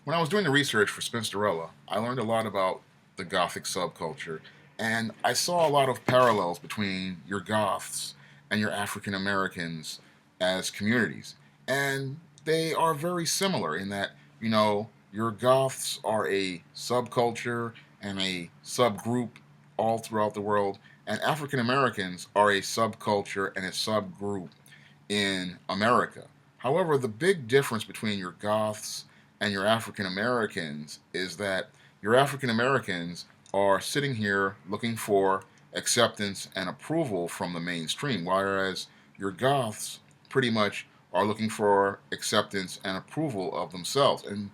When I was doing the research for Spinsterella, I learned a lot about the Gothic subculture, and I saw a lot of parallels between your Goths and your African Americans as communities. And they are very similar in that, your Goths are a subculture and a subgroup all throughout the world, and African Americans are a subculture and a subgroup in America. However, the big difference between your Goths and your African Americans is that your African Americans are sitting here looking for acceptance and approval from the mainstream, whereas your Goths pretty much are looking for acceptance and approval of themselves. And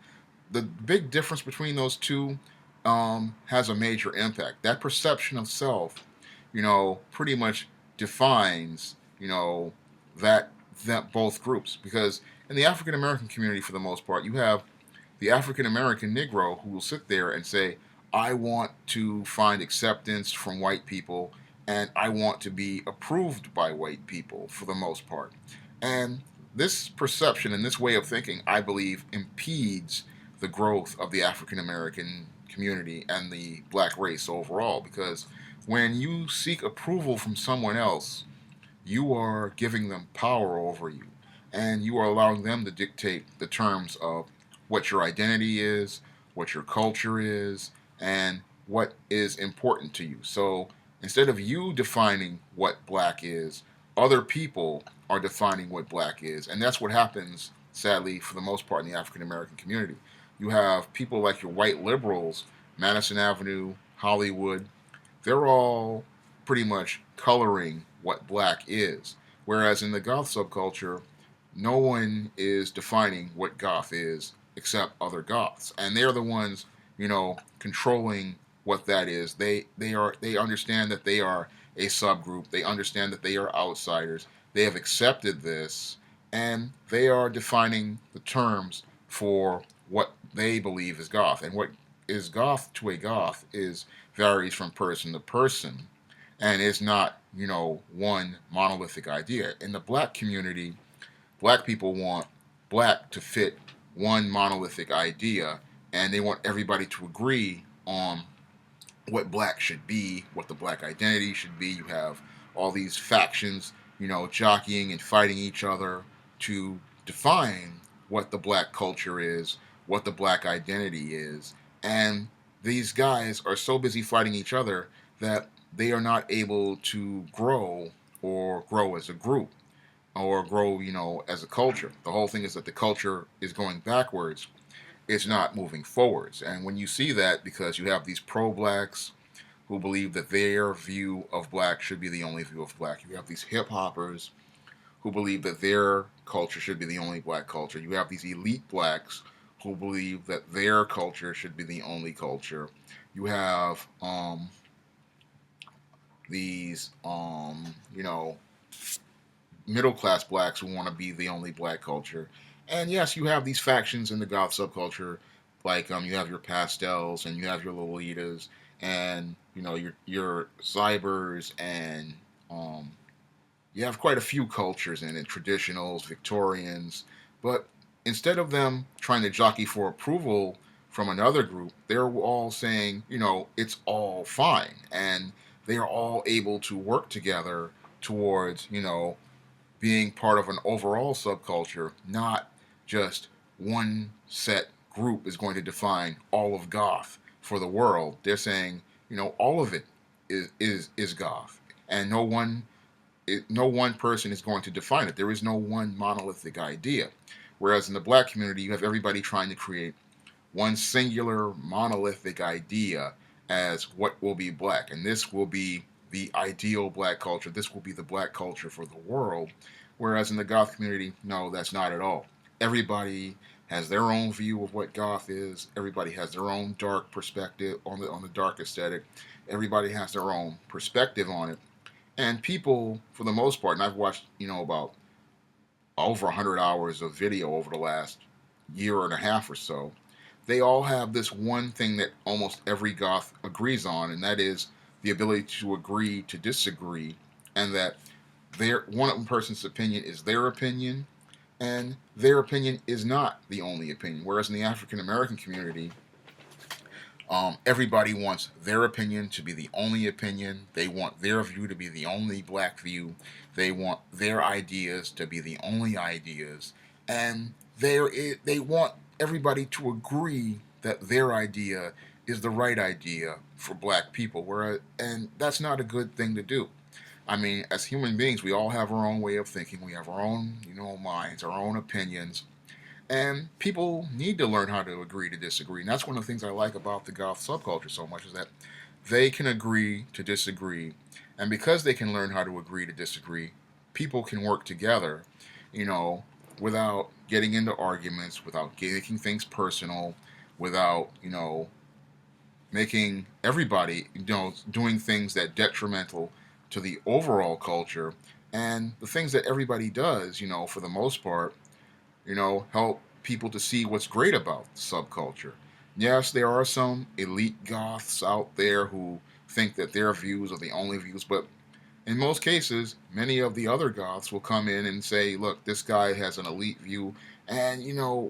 the big difference between those two has a major impact. That perception of self, pretty much defines, that that both groups. Because in the African American community, for the most part, you have the African American Negro who will sit there and say, I want to find acceptance from white people and I want to be approved by white people for the most part. And this perception and this way of thinking, I believe, impedes the growth of the African American community and the black race overall. Because when you seek approval from someone else, you are giving them power over you, and you are allowing them to dictate the terms of what your identity is, what your culture is, and what is important to you. So instead of you defining what black is, other people are defining what black is. And that's what happens, sadly, for the most part in the African American community. You have people like your white liberals, Madison Avenue, Hollywood, they're all pretty much coloring what black is. Whereas in the goth subculture, no one is defining what goth is except other goths. And they're the ones, controlling what that is. They understand that they are a subgroup. They understand that they are outsiders. They have accepted this and they are defining the terms for what they believe is goth. And what is goth to a goth is varies from person to person and is not, one monolithic idea. In the black community, black people want black to fit one monolithic idea and they want everybody to agree on what black should be, what the black identity should be. You have all these factions, jockeying and fighting each other to define what the black culture is, what the black identity is. And these guys are so busy fighting each other that they are not able to grow or grow as a group or grow, as a culture. The whole thing is that the culture is going backwards. It's not moving forwards. And when you see that, because you have these pro-blacks who believe that their view of black should be the only view of black. You have these hip hoppers who believe that their culture should be the only black culture. You have these elite blacks who believe that their culture should be the only culture. You have these, middle class blacks who want to be the only black culture. And yes, you have these factions in the goth subculture, like you have your pastels and you have your Lolitas, and your cybers, and you have quite a few cultures in it, traditionals, Victorians. But instead of them trying to jockey for approval from another group, they're all saying, it's all fine, and they are all able to work together towards, being part of an overall subculture, not just one set group is going to define all of goth for the world. They're saying, all of it is goth, and no one person is going to define it. There is no one monolithic idea. Whereas in the black community, you have everybody trying to create one singular monolithic idea as what will be black, and this will be the ideal black culture. This will be the black culture for the world. Whereas in the goth community, no, that's not at all. Everybody has their own view of what goth is. Everybody has their own dark perspective on the dark aesthetic. Everybody has their own perspective on it. And people, for the most part, and I've watched, about over 100 hours of video over the last year and a half or so, they all have this one thing that almost every goth agrees on, and that is the ability to agree to disagree, and that their one person's opinion is their opinion, and their opinion is not the only opinion. Whereas in the African American community, everybody wants their opinion to be the only opinion. They want their view to be the only black view. They want their ideas to be the only ideas, and they want everybody to agree that their idea is the right idea for black people. And that's not a good thing to do. I mean, as human beings, we all have our own way of thinking. We have our own, minds, our own opinions, and people need to learn how to agree to disagree. And that's one of the things I like about the goth subculture so much is that they can agree to disagree. And because they can learn how to agree to disagree, people can work together, you know, without getting into arguments, without making things personal, without, making everybody, doing things that detrimental to the overall culture. And the things that everybody does, for the most part, help people to see what's great about the subculture. Yes, there are some elite goths out there who think that their views are the only views, but in most cases, many of the other goths will come in and say, look, this guy has an elite view, and,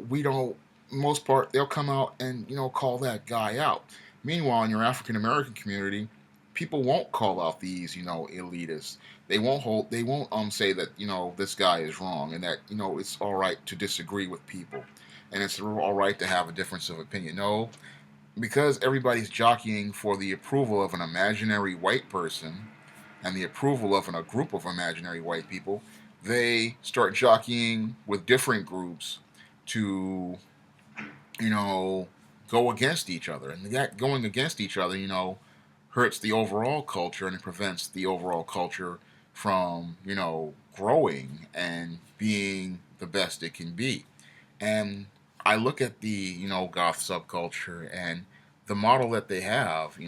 we don't, most part, they'll come out and, call that guy out. Meanwhile, in your African American community, people won't call out these, elitists. They won't say that, this guy is wrong and that, it's all right to disagree with people and it's all right to have a difference of opinion. No, because everybody's jockeying for the approval of an imaginary white person and the approval of a group of imaginary white people, they start jockeying with different groups to, you know, go against each other. And that going against each other, hurts the overall culture and it prevents the overall culture from, growing and being the best it can be. And I look at the, goth subculture and the model that they have,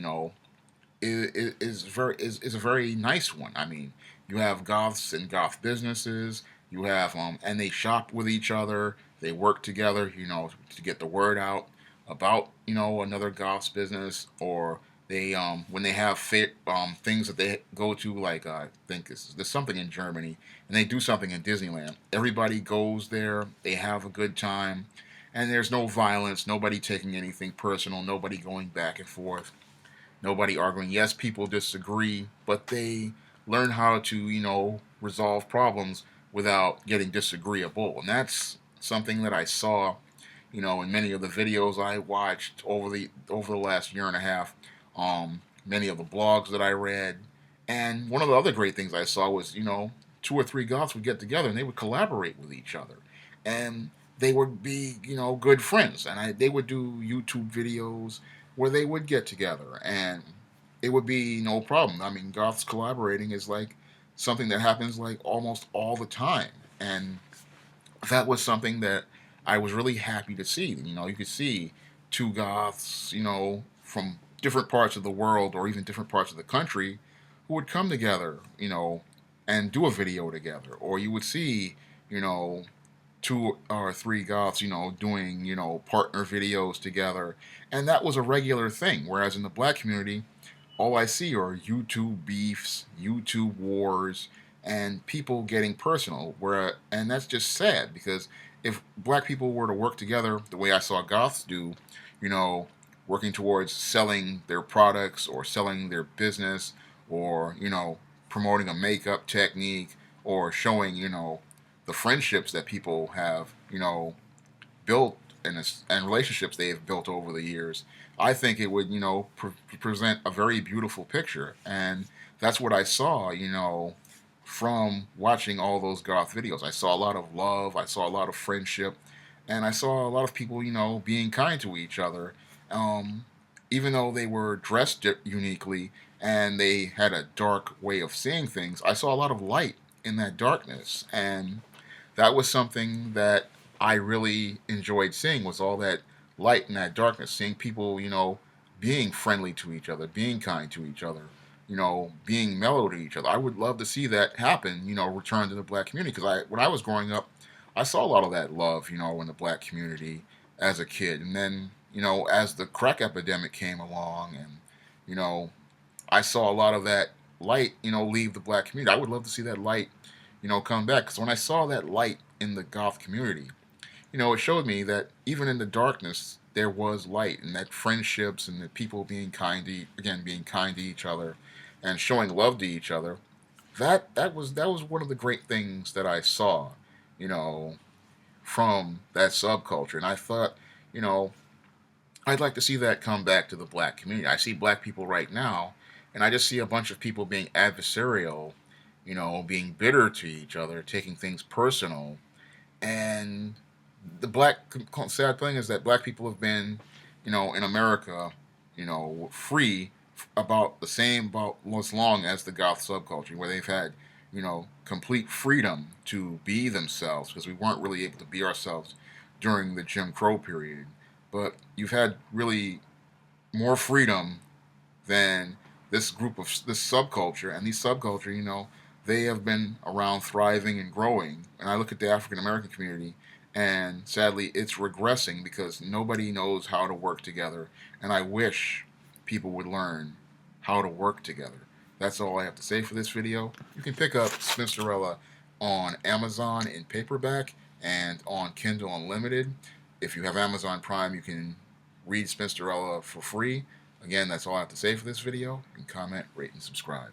is a very nice one. I mean, you have goths and goth businesses. You have and they shop with each other. They work together, to get the word out about another goth's business, or they when they have things that they go to, like I think there's something in Germany, and they do something in Disneyland. Everybody goes there. They have a good time, and there's no violence. Nobody taking anything personal. Nobody going back and forth. Nobody arguing. Yes, people disagree, but they learn how to, resolve problems without getting disagreeable. And that's something that I saw, in many of the videos I watched over the last year and a half, many of the blogs that I read. And one of the other great things I saw was, two or three goths would get together and they would collaborate with each other. And they would be, good friends. And they would do YouTube videos where they would get together and it would be no problem. I mean, goths collaborating is like something that happens like almost all the time. And that was something that I was really happy to see. You could see two goths, from different parts of the world or even different parts of the country who would come together, and do a video together. Or you would see, you know, two or three goths, doing, partner videos together. And that was a regular thing. Whereas in the black community, all I see are YouTube beefs, YouTube wars, and people getting personal. And that's just sad because if black people were to work together the way I saw goths do, you know, working towards selling their products or selling their business or, promoting a makeup technique or showing, the friendships that people have, built and relationships they have built over the years, I think it would, present a very beautiful picture. And that's what I saw, from watching all those goth videos. I saw a lot of love, I saw a lot of friendship, and I saw a lot of people, being kind to each other. Um, Even though they were dressed uniquely and they had a dark way of seeing things, I saw a lot of light in that darkness. And that was something that I really enjoyed seeing, was all that light and that darkness, seeing people, being friendly to each other, being kind to each other, being mellow to each other. I would love to see that happen, return to the black community. Because when I was growing up, I saw a lot of that love, in the black community as a kid. And then, as the crack epidemic came along and, you know, I saw a lot of that light, leave the black community. I would love to see that light, come back. Because when I saw that light in the goth community. It showed me that even in the darkness there was light, and that friendships and that people being kind to being kind to each other and showing love to each other. That was one of the great things that I saw, you know, from that subculture, and I thought, you know, I'd like to see that come back to the black community. I see black people right now, and I just see a bunch of people being adversarial, being bitter to each other, taking things personal, and the sad thing is that black people have been, in America, free about the same about as long as the goth subculture, where they've had, complete freedom to be themselves, because we weren't really able to be ourselves during the Jim Crow period. But you've had really more freedom than this subculture, and these subculture, they have been around thriving and growing. And I look at the African American community, and sadly, it's regressing because nobody knows how to work together. And I wish people would learn how to work together. That's all I have to say for this video. You can pick up Spinsterella on Amazon in paperback and on Kindle Unlimited. If you have Amazon Prime, you can read Spinsterella for free. Again, that's all I have to say for this video. You can comment, rate, and subscribe.